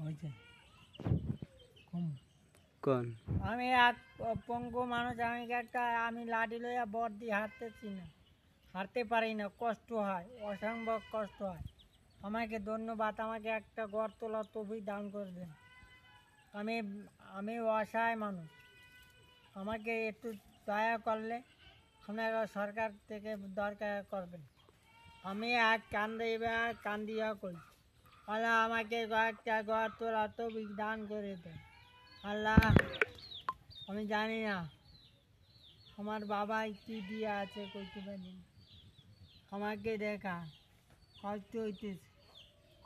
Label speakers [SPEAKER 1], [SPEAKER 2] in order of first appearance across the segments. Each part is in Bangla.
[SPEAKER 1] হয়েছে কম
[SPEAKER 2] কোন
[SPEAKER 1] আমি এক পঙ্গু মানুষ, আমি লাঠি লইয়া বর দিয়ে হাঁটতেছি না, হাঁটতে পারি না, কষ্ট হয়, অসম্ভব কষ্ট হয়। আমাকে ধন্যবাদ, আমাকে একটা ঘর তোলার তৌফিক দান করে দেন। আমি আমি অসহায় মানুষ, আমাকে একটু দয়া করলে আপনারা সরকার থেকে দরকার করবেন। আমি এক কান্দিয়া করি, আল্লাহ আমাকে একটা ঘর তোলার তৌফিক দান করে দেন। আল্লাহ, আমি জানি না আমার বাবাই কী দিয়ে আছে, কইতে পারি না। আমাকে দেখা কষ্ট হইতেছে,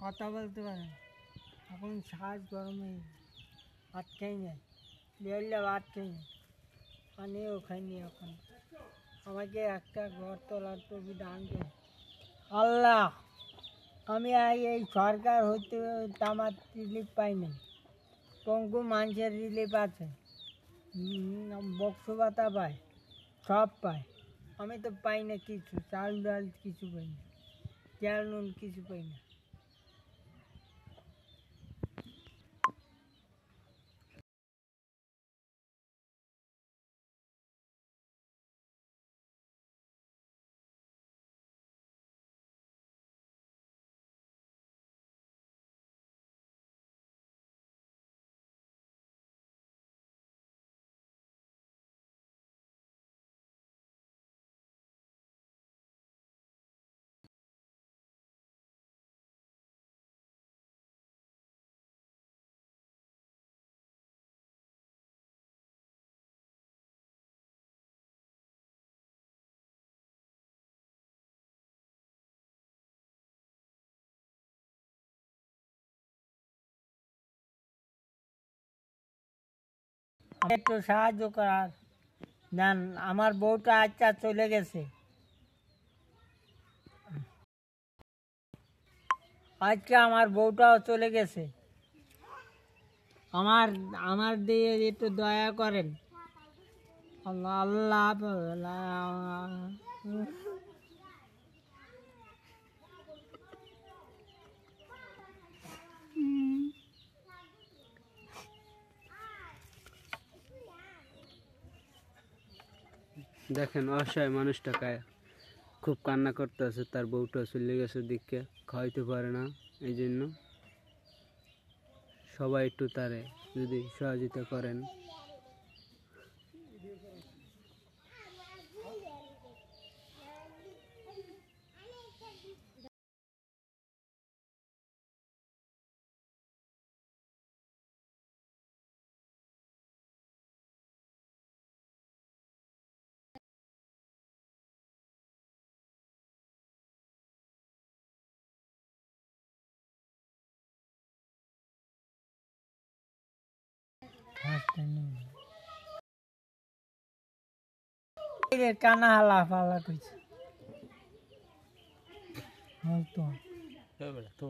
[SPEAKER 1] কথা বলতে পারে, এখন শ্বাস গরম হয়ে ভাত খাই নাই, বেরলে ভাত খাই নাই, পানিও খাইনি। এখন আমাকে একটা ঘর তোলার টবি দান করে আল্লাহ। আমি এই সরকার হইতে আমার রিলিফ পাইনি, পঙ্গু মানুষের রিলিফ আছে, বক্স ভাতা পায়, সব পায়, আমি তো পাই না কিছু, চাল ডাল কিছু পাই না, তেল নুন কিছু পাই না। একটু সাহায্য করার দেন, আমার বউটা আচ্ছা চলে গেছে, আজকে আমার বউটাও চলে গেছে, আমার আমার দিয়ে একটু দয়া করেন। আল্লাহ আল্লাহ
[SPEAKER 2] দেখেন অসহায় মানুষটা খুব কান্না করতে আছে, তার বউটা চলে গেছে দিকে, খাওয়াইতে পারে না। এই জন্য সবাই একটু তারে যদি সহযোগিতা করেন।
[SPEAKER 1] কানা হালা ফালা কইছে তো